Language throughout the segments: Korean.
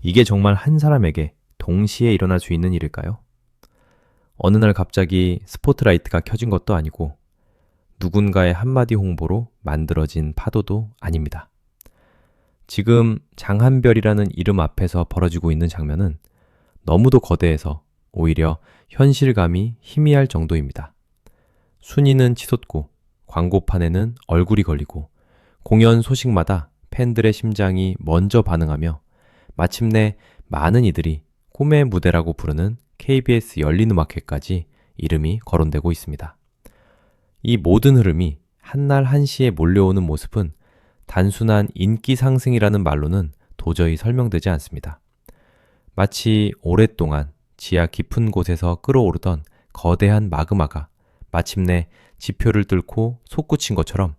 이게 정말 한 사람에게 동시에 일어날 수 있는 일일까요? 어느 날 갑자기 스포트라이트가 켜진 것도 아니고 누군가의 한마디 홍보로 만들어진 파도도 아닙니다. 지금 장한별이라는 이름 앞에서 벌어지고 있는 장면은 너무도 거대해서 오히려 현실감이 희미할 정도입니다. 순위는 치솟고 광고판에는 얼굴이 걸리고 공연 소식마다 팬들의 심장이 먼저 반응하며 마침내 많은 이들이 꿈의 무대라고 부르는 KBS 열린음악회까지 이름이 거론되고 있습니다. 이 모든 흐름이 한날 한시에 몰려오는 모습은 단순한 인기 상승이라는 말로는 도저히 설명되지 않습니다. 마치 오랫동안 지하 깊은 곳에서 끓어오르던 거대한 마그마가 마침내 지표를 뚫고 솟구친 것처럼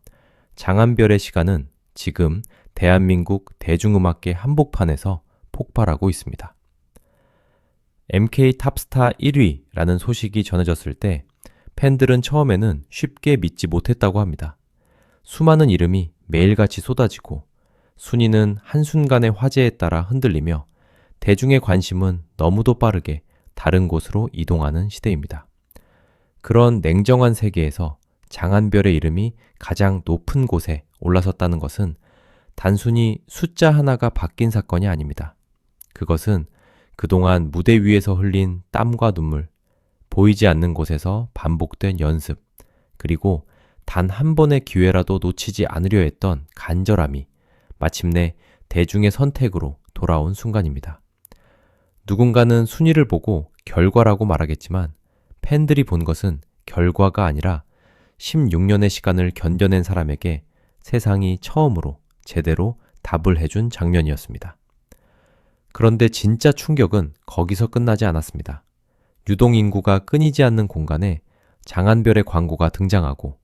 장한별의 시간은 지금 대한민국 대중음악계 한복판에서 폭발하고 있습니다. MK 탑스타 1위라는 소식이 전해졌을 때 팬들은 처음에는 쉽게 믿지 못했다고 합니다. 수많은 이름이 매일같이 쏟아지고 순위는 한순간의 화제에 따라 흔들리며 대중의 관심은 너무도 빠르게 다른 곳으로 이동하는 시대입니다. 그런 냉정한 세계에서 장한별의 이름이 가장 높은 곳에 올라섰다는 것은 단순히 숫자 하나가 바뀐 사건이 아닙니다. 그것은 그동안 무대 위에서 흘린 땀과 눈물, 보이지 않는 곳에서 반복된 연습, 그리고 단 한 번의 기회라도 놓치지 않으려 했던 간절함이 마침내 대중의 선택으로 돌아온 순간입니다. 누군가는 순위를 보고 결과라고 말하겠지만 팬들이 본 것은 결과가 아니라 16년의 시간을 견뎌낸 사람에게 세상이 처음으로 제대로 답을 해준 장면이었습니다. 그런데 진짜 충격은 거기서 끝나지 않았습니다. 유동인구가 끊이지 않는 공간에 장한별의 광고가 등장하고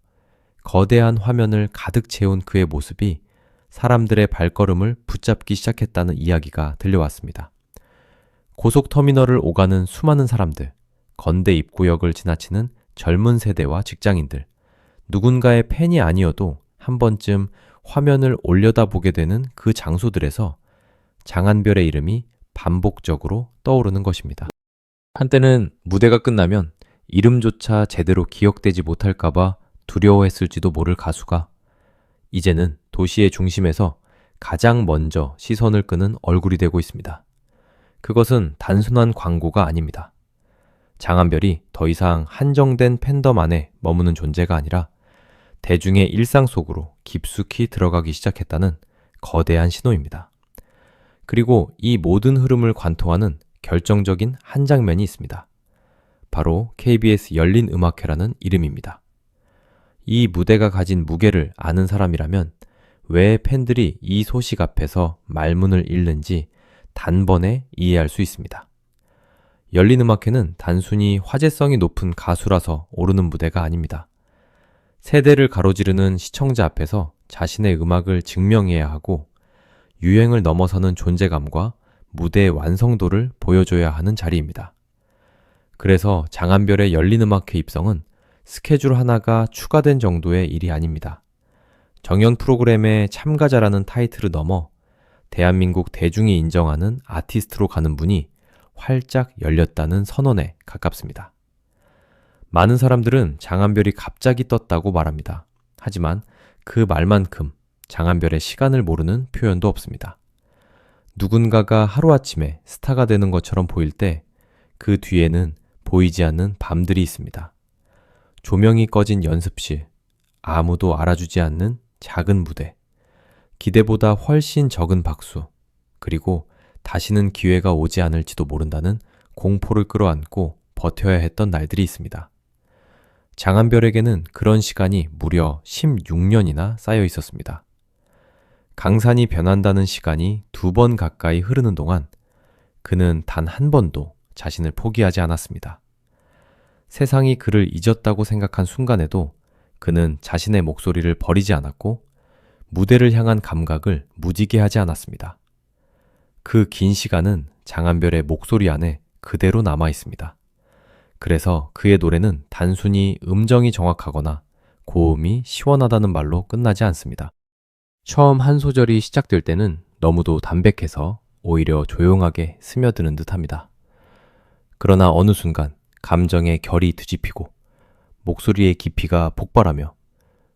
거대한 화면을 가득 채운 그의 모습이 사람들의 발걸음을 붙잡기 시작했다는 이야기가 들려왔습니다. 고속터미널을 오가는 수많은 사람들, 건대 입구역을 지나치는 젊은 세대와 직장인들, 누군가의 팬이 아니어도 한 번쯤 화면을 올려다보게 되는 그 장소들에서 장한별의 이름이 반복적으로 떠오르는 것입니다. 한때는 무대가 끝나면 이름조차 제대로 기억되지 못할까봐 두려워했을지도 모를 가수가 이제는 도시의 중심에서 가장 먼저 시선을 끄는 얼굴이 되고 있습니다. 그것은 단순한 광고가 아닙니다. 장한별이 더 이상 한정된 팬덤 안에 머무는 존재가 아니라 대중의 일상 속으로 깊숙이 들어가기 시작했다는 거대한 신호입니다. 그리고 이 모든 흐름을 관통하는 결정적인 한 장면이 있습니다. 바로 KBS 열린음악회라는 이름입니다. 이 무대가 가진 무게를 아는 사람이라면 왜 팬들이 이 소식 앞에서 말문을 잃는지 단번에 이해할 수 있습니다. 열린음악회는 단순히 화제성이 높은 가수라서 오르는 무대가 아닙니다. 세대를 가로지르는 시청자 앞에서 자신의 음악을 증명해야 하고 유행을 넘어서는 존재감과 무대의 완성도를 보여줘야 하는 자리입니다. 그래서 장한별의 열린음악회 입성은 스케줄 하나가 추가된 정도의 일이 아닙니다. 정연 프로그램의 참가자라는 타이틀을 넘어 대한민국 대중이 인정하는 아티스트로 가는 문이 활짝 열렸다는 선언에 가깝습니다. 많은 사람들은 장한별이 갑자기 떴다고 말합니다. 하지만 그 말만큼 장한별의 시간을 모르는 표현도 없습니다. 누군가가 하루아침에 스타가 되는 것처럼 보일 때 그 뒤에는 보이지 않는 밤들이 있습니다. 조명이 꺼진 연습실, 아무도 알아주지 않는 작은 무대, 기대보다 훨씬 적은 박수, 그리고 다시는 기회가 오지 않을지도 모른다는 공포를 끌어안고 버텨야 했던 날들이 있습니다. 장한별에게는 그런 시간이 무려 16년이나 쌓여 있었습니다. 강산이 변한다는 시간이 2번 가까이 흐르는 동안 그는 단 한 번도 자신을 포기하지 않았습니다. 세상이 그를 잊었다고 생각한 순간에도 그는 자신의 목소리를 버리지 않았고 무대를 향한 감각을 무지개 하지 않았습니다. 그 긴 시간은 장한별의 목소리 안에 그대로 남아 있습니다. 그래서 그의 노래는 단순히 음정이 정확하거나 고음이 시원하다는 말로 끝나지 않습니다. 처음 한 소절이 시작될 때는 너무도 담백해서 오히려 조용하게 스며드는 듯합니다. 그러나 어느 순간 감정의 결이 뒤집히고 목소리의 깊이가 폭발하며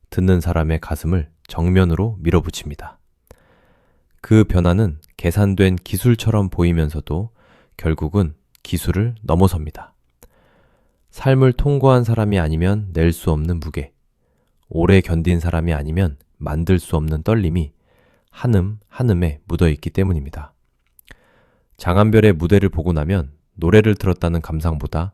듣는 사람의 가슴을 정면으로 밀어붙입니다. 그 변화는 계산된 기술처럼 보이면서도 결국은 기술을 넘어섭니다. 삶을 통과한 사람이 아니면 낼 수 없는 무게, 오래 견딘 사람이 아니면 만들 수 없는 떨림이 한음 한음에 묻어있기 때문입니다. 장한별의 무대를 보고 나면 노래를 들었다는 감상보다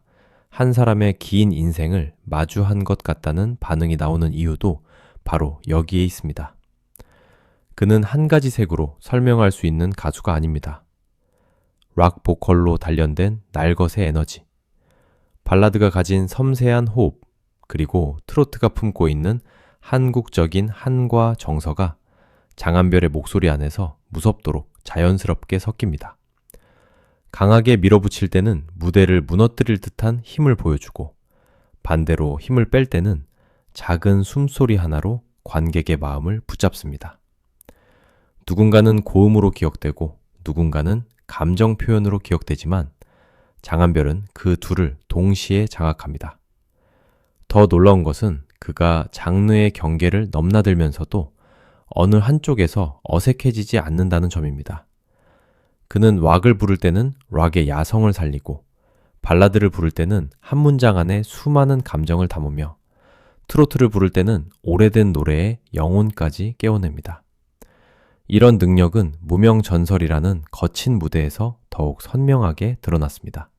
한 사람의 긴 인생을 마주한 것 같다는 반응이 나오는 이유도 바로 여기에 있습니다. 그는 한 가지 색으로 설명할 수 있는 가수가 아닙니다. 락 보컬로 단련된 날것의 에너지, 발라드가 가진 섬세한 호흡, 그리고 트로트가 품고 있는 한국적인 한과 정서가 장한별의 목소리 안에서 무섭도록 자연스럽게 섞입니다. 강하게 밀어붙일 때는 무대를 무너뜨릴 듯한 힘을 보여주고, 반대로 힘을 뺄 때는 작은 숨소리 하나로 관객의 마음을 붙잡습니다. 누군가는 고음으로 기억되고 누군가는 감정 표현으로 기억되지만 장한별은 그 둘을 동시에 장악합니다. 더 놀라운 것은 그가 장르의 경계를 넘나들면서도 어느 한쪽에서 어색해지지 않는다는 점입니다. 그는 락을 부를 때는 락의 야성을 살리고 발라드를 부를 때는 한 문장 안에 수많은 감정을 담으며 트로트를 부를 때는 오래된 노래의 영혼까지 깨워냅니다. 이런 능력은 무명전설이라는 거친 무대에서 더욱 선명하게 드러났습니다.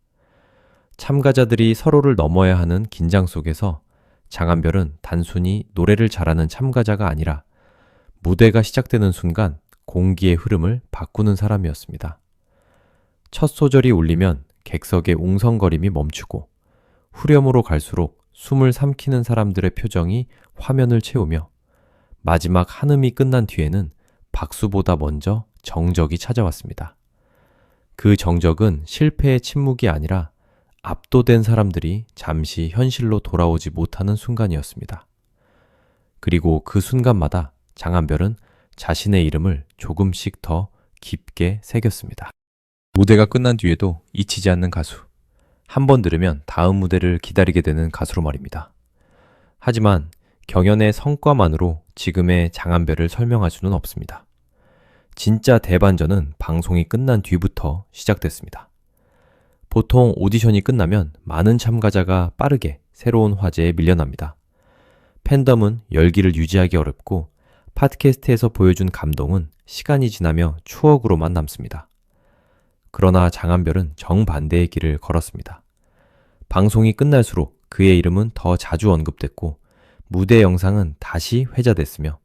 참가자들이 서로를 넘어야 하는 긴장 속에서 장한별은 단순히 노래를 잘하는 참가자가 아니라 무대가 시작되는 순간 공기의 흐름을 바꾸는 사람이었습니다. 첫 소절이 울리면 객석의 웅성거림이 멈추고 후렴으로 갈수록 숨을 삼키는 사람들의 표정이 화면을 채우며 마지막 한음이 끝난 뒤에는 박수보다 먼저 정적이 찾아왔습니다. 그 정적은 실패의 침묵이 아니라 압도된 사람들이 잠시 현실로 돌아오지 못하는 순간이었습니다. 그리고 그 순간마다 장한별은 자신의 이름을 조금씩 더 깊게 새겼습니다. 무대가 끝난 뒤에도 잊히지 않는 가수. 한 번 들으면 다음 무대를 기다리게 되는 가수로 말입니다. 하지만 경연의 성과만으로 지금의 장한별을 설명할 수는 없습니다. 진짜 대반전은 방송이 끝난 뒤부터 시작됐습니다. 보통 오디션이 끝나면 많은 참가자가 빠르게 새로운 화제에 밀려납니다. 팬덤은 열기를 유지하기 어렵고 팟캐스트에서 보여준 감동은 시간이 지나며 추억으로만 남습니다. 그러나 장한별은 정반대의 길을 걸었습니다. 방송이 끝날수록 그의 이름은 더 자주 언급됐고 무대 영상은 다시 회자됐으며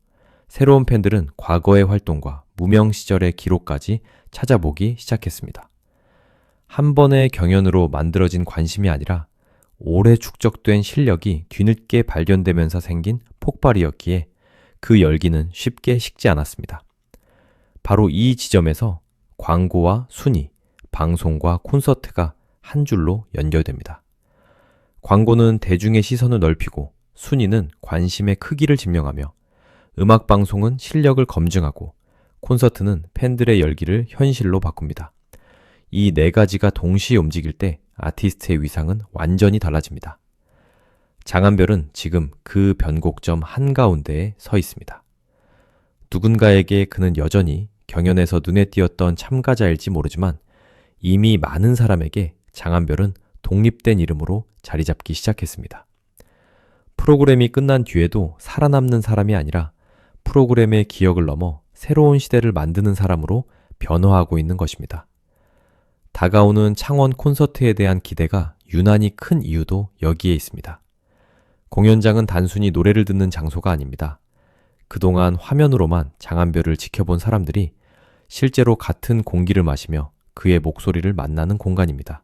새로운 팬들은 과거의 활동과 무명 시절의 기록까지 찾아보기 시작했습니다. 한 번의 경연으로 만들어진 관심이 아니라 오래 축적된 실력이 뒤늦게 발견되면서 생긴 폭발이었기에 그 열기는 쉽게 식지 않았습니다. 바로 이 지점에서 광고와 순위, 방송과 콘서트가 한 줄로 연결됩니다. 광고는 대중의 시선을 넓히고 순위는 관심의 크기를 증명하며 음악방송은 실력을 검증하고 콘서트는 팬들의 열기를 현실로 바꿉니다. 이 네 가지가 동시에 움직일 때 아티스트의 위상은 완전히 달라집니다. 장한별은 지금 그 변곡점 한가운데에 서 있습니다. 누군가에게 그는 여전히 경연에서 눈에 띄었던 참가자일지 모르지만 이미 많은 사람에게 장한별은 독립된 이름으로 자리 잡기 시작했습니다. 프로그램이 끝난 뒤에도 살아남는 사람이 아니라 프로그램의 기억을 넘어 새로운 시대를 만드는 사람으로 변화하고 있는 것입니다. 다가오는 창원 콘서트에 대한 기대가 유난히 큰 이유도 여기에 있습니다. 공연장은 단순히 노래를 듣는 장소가 아닙니다. 그동안 화면으로만 장한별을 지켜본 사람들이 실제로 같은 공기를 마시며 그의 목소리를 만나는 공간입니다.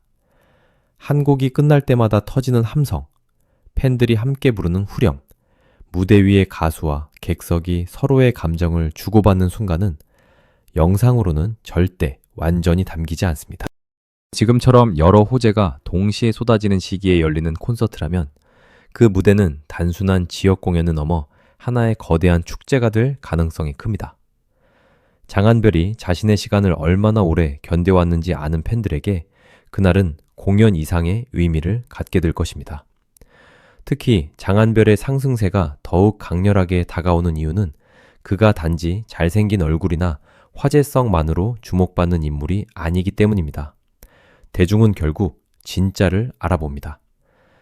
한 곡이 끝날 때마다 터지는 함성, 팬들이 함께 부르는 후렴, 무대 위의 가수와 객석이 서로의 감정을 주고받는 순간은 영상으로는 절대 완전히 담기지 않습니다. 지금처럼 여러 호재가 동시에 쏟아지는 시기에 열리는 콘서트라면 그 무대는 단순한 지역 공연을 넘어 하나의 거대한 축제가 될 가능성이 큽니다. 장한별이 자신의 시간을 얼마나 오래 견뎌왔는지 아는 팬들에게 그날은 공연 이상의 의미를 갖게 될 것입니다. 특히 장한별의 상승세가 더욱 강렬하게 다가오는 이유는 그가 단지 잘생긴 얼굴이나 화제성만으로 주목받는 인물이 아니기 때문입니다. 대중은 결국 진짜를 알아봅니다.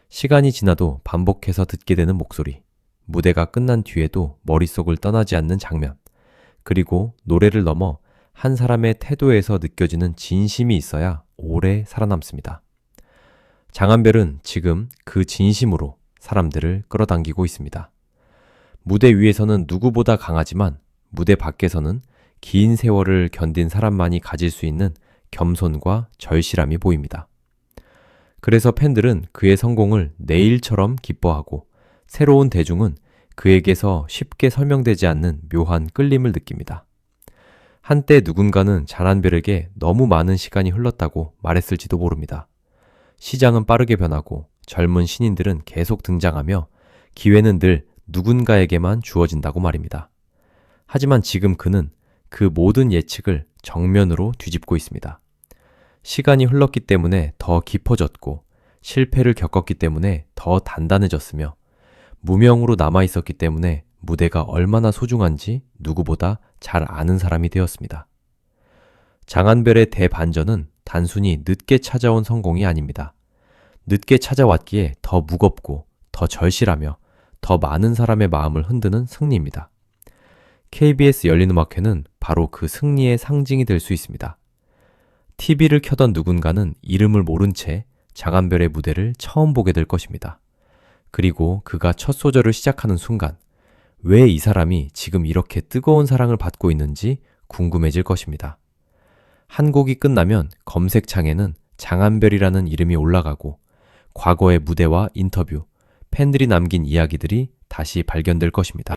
시간이 지나도 반복해서 듣게 되는 목소리, 무대가 끝난 뒤에도 머릿속을 떠나지 않는 장면, 그리고 노래를 넘어 한 사람의 태도에서 느껴지는 진심이 있어야 오래 살아남습니다. 장한별은 지금 그 진심으로 사람들을 끌어당기고 있습니다. 무대 위에서는 누구보다 강하지만 무대 밖에서는 긴 세월을 견딘 사람만이 가질 수 있는 겸손과 절실함이 보입니다. 그래서 팬들은 그의 성공을 내일처럼 기뻐하고 새로운 대중은 그에게서 쉽게 설명되지 않는 묘한 끌림을 느낍니다. 한때 누군가는 장한별에게 너무 많은 시간이 흘렀다고 말했을지도 모릅니다. 시장은 빠르게 변하고 젊은 신인들은 계속 등장하며 기회는 늘 누군가에게만 주어진다고 말입니다. 하지만 지금 그는 그 모든 예측을 정면으로 뒤집고 있습니다. 시간이 흘렀기 때문에 더 깊어졌고 실패를 겪었기 때문에 더 단단해졌으며 무명으로 남아있었기 때문에 무대가 얼마나 소중한지 누구보다 잘 아는 사람이 되었습니다. 장한별의 대반전은 단순히 늦게 찾아온 성공이 아닙니다. 늦게 찾아왔기에 더 무겁고 더 절실하며 더 많은 사람의 마음을 흔드는 승리입니다. KBS 열린음악회는 바로 그 승리의 상징이 될 수 있습니다. TV를 켜던 누군가는 이름을 모른 채 장한별의 무대를 처음 보게 될 것입니다. 그리고 그가 첫 소절을 시작하는 순간 왜 이 사람이 지금 이렇게 뜨거운 사랑을 받고 있는지 궁금해질 것입니다. 한 곡이 끝나면 검색창에는 장한별이라는 이름이 올라가고 과거의 무대와 인터뷰, 팬들이 남긴 이야기들이 다시 발견될 것입니다.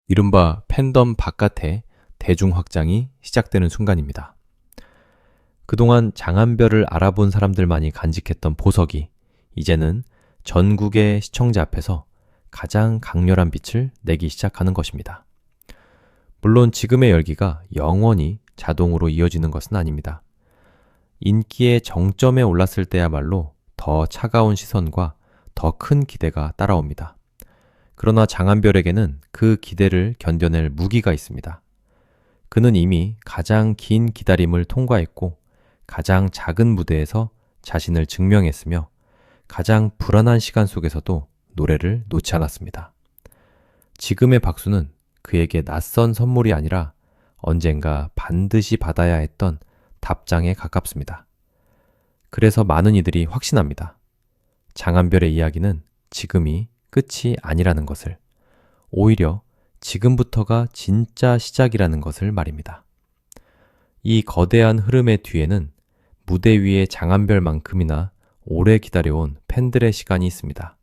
이른바 팬덤 바깥의 대중 확장이 시작되는 순간입니다. 그동안 장한별을 알아본 사람들만이 간직했던 보석이 이제는 전국의 시청자 앞에서 가장 강렬한 빛을 내기 시작하는 것입니다. 물론 지금의 열기가 영원히 자동으로 이어지는 것은 아닙니다. 인기의 정점에 올랐을 때야말로 더 차가운 시선과 더 큰 기대가 따라옵니다. 그러나 장한별에게는 그 기대를 견뎌낼 무기가 있습니다. 그는 이미 가장 긴 기다림을 통과했고 가장 작은 무대에서 자신을 증명했으며 가장 불안한 시간 속에서도 노래를 놓지 않았습니다. 지금의 박수는 그에게 낯선 선물이 아니라 언젠가 반드시 받아야 했던 답장에 가깝습니다. 그래서 많은 이들이 확신합니다. 장한별의 이야기는 지금이 끝이 아니라는 것을, 오히려 지금부터가 진짜 시작이라는 것을 말입니다. 이 거대한 흐름의 뒤에는 무대 위의 장한별만큼이나 오래 기다려온 팬들의 시간이 있습니다.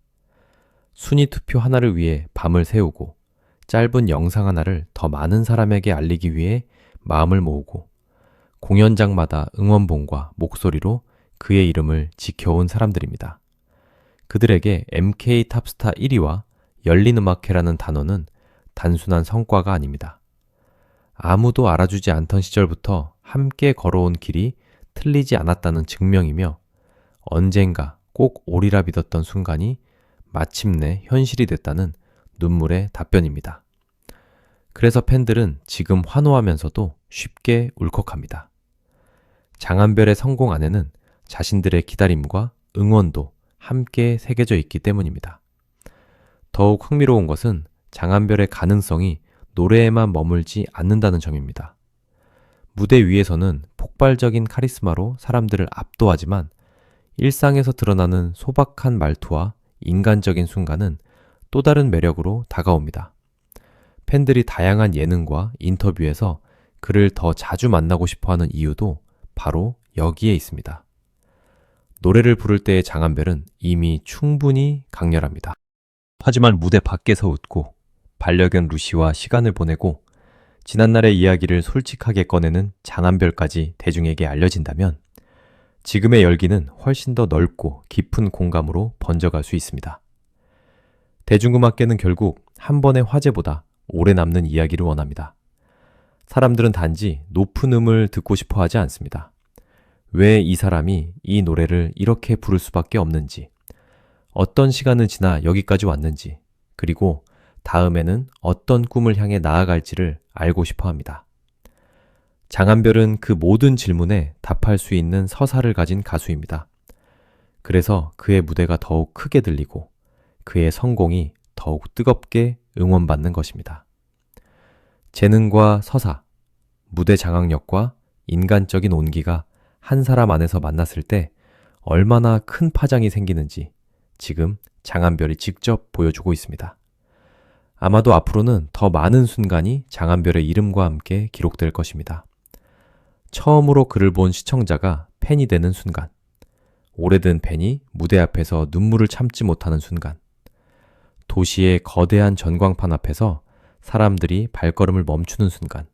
순위 투표 하나를 위해 밤을 새우고 짧은 영상 하나를 더 많은 사람에게 알리기 위해 마음을 모으고 공연장마다 응원봉과 목소리로 그의 이름을 지켜온 사람들입니다. 그들에게 MK 탑스타 1위와 열린음악회라는 단어는 단순한 성과가 아닙니다. 아무도 알아주지 않던 시절부터 함께 걸어온 길이 틀리지 않았다는 증명이며 언젠가 꼭 오리라 믿었던 순간이 마침내 현실이 됐다는 눈물의 답변입니다. 그래서 팬들은 지금 환호하면서도 쉽게 울컥합니다. 장한별의 성공 안에는 자신들의 기다림과 응원도 함께 새겨져 있기 때문입니다. 더욱 흥미로운 것은 장한별의 가능성이 노래에만 머물지 않는다는 점입니다. 무대 위에서는 폭발적인 카리스마로 사람들을 압도하지만 일상에서 드러나는 소박한 말투와 인간적인 순간은 또 다른 매력으로 다가옵니다. 팬들이 다양한 예능과 인터뷰에서 그를 더 자주 만나고 싶어하는 이유도 바로 여기에 있습니다. 노래를 부를 때의 장한별은 이미 충분히 강렬합니다. 하지만 무대 밖에서 웃고 반려견 루시와 시간을 보내고 지난날의 이야기를 솔직하게 꺼내는 장한별까지 대중에게 알려진다면 지금의 열기는 훨씬 더 넓고 깊은 공감으로 번져갈 수 있습니다. 대중음악계는 결국 한 번의 화제보다 오래 남는 이야기를 원합니다. 사람들은 단지 높은 음을 듣고 싶어 하지 않습니다. 왜 이 사람이 이 노래를 이렇게 부를 수밖에 없는지, 어떤 시간을 지나 여기까지 왔는지, 그리고 다음에는 어떤 꿈을 향해 나아갈지를 알고 싶어 합니다. 장한별은 그 모든 질문에 답할 수 있는 서사를 가진 가수입니다. 그래서 그의 무대가 더욱 크게 들리고 그의 성공이 더욱 뜨겁게 응원받는 것입니다. 재능과 서사, 무대 장악력과 인간적인 온기가 한 사람 안에서 만났을 때 얼마나 큰 파장이 생기는지 지금 장한별이 직접 보여주고 있습니다. 아마도 앞으로는 더 많은 순간이 장한별의 이름과 함께 기록될 것입니다. 처음으로 그를 본 시청자가 팬이 되는 순간, 오래된 팬이 무대 앞에서 눈물을 참지 못하는 순간, 도시의 거대한 전광판 앞에서 사람들이 발걸음을 멈추는 순간,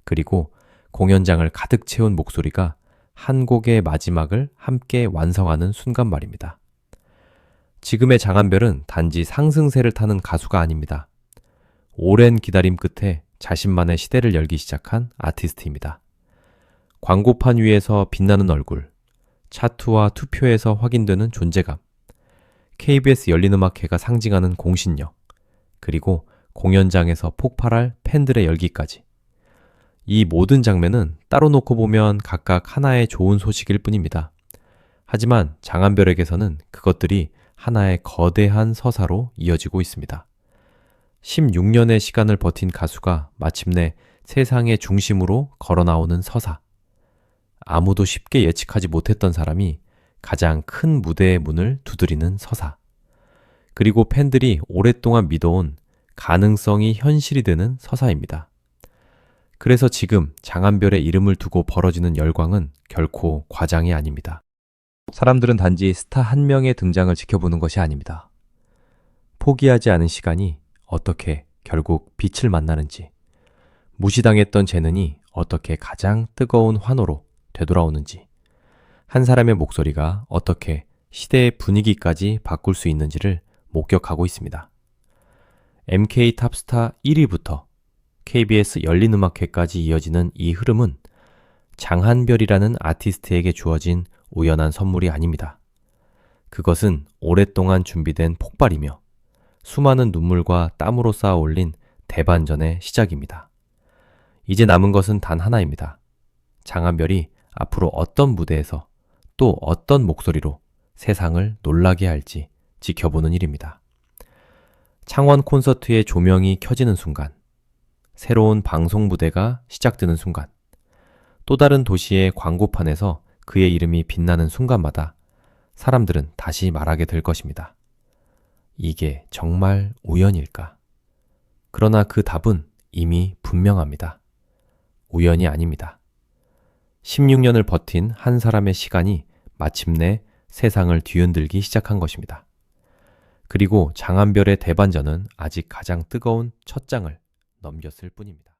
그리고 공연장을 가득 채운 목소리가 한 곡의 마지막을 함께 완성하는 순간 말입니다. 지금의 장한별은 단지 상승세를 타는 가수가 아닙니다. 오랜 기다림 끝에 자신만의 시대를 열기 시작한 아티스트입니다. 광고판 위에서 빛나는 얼굴, 차트와 투표에서 확인되는 존재감, KBS 열린음악회가 상징하는 공신력, 그리고 공연장에서 폭발할 팬들의 열기까지. 이 모든 장면은 따로 놓고 보면 각각 하나의 좋은 소식일 뿐입니다. 하지만 장한별에게서는 그것들이 하나의 거대한 서사로 이어지고 있습니다. 16년의 시간을 버틴 가수가 마침내 세상의 중심으로 걸어 나오는 서사. 아무도 쉽게 예측하지 못했던 사람이 가장 큰 무대의 문을 두드리는 서사. 그리고 팬들이 오랫동안 믿어온 가능성이 현실이 되는 서사입니다. 그래서 지금 장한별의 이름을 두고 벌어지는 열광은 결코 과장이 아닙니다. 사람들은 단지 스타 한 명의 등장을 지켜보는 것이 아닙니다. 포기하지 않은 시간이 어떻게 결국 빛을 만나는지, 무시당했던 재능이 어떻게 가장 뜨거운 환호로 되돌아오는지, 한 사람의 목소리가 어떻게 시대의 분위기까지 바꿀 수 있는지를 목격하고 있습니다. MK 탑스타 1위부터 KBS 열린음악회까지 이어지는 이 흐름은 장한별이라는 아티스트에게 주어진 우연한 선물이 아닙니다. 그것은 오랫동안 준비된 폭발이며 수많은 눈물과 땀으로 쌓아 올린 대반전의 시작입니다. 이제 남은 것은 단 하나입니다. 장한별이 앞으로 어떤 무대에서 또 어떤 목소리로 세상을 놀라게 할지 지켜보는 일입니다. 창원 콘서트의 조명이 켜지는 순간, 새로운 방송 무대가 시작되는 순간, 또 다른 도시의 광고판에서 그의 이름이 빛나는 순간마다 사람들은 다시 말하게 될 것입니다. 이게 정말 우연일까? 그러나 그 답은 이미 분명합니다. 우연이 아닙니다. 16년을 버틴 한 사람의 시간이 마침내 세상을 뒤흔들기 시작한 것입니다. 그리고 장한별의 대반전은 아직 가장 뜨거운 첫 장을 넘겼을 뿐입니다.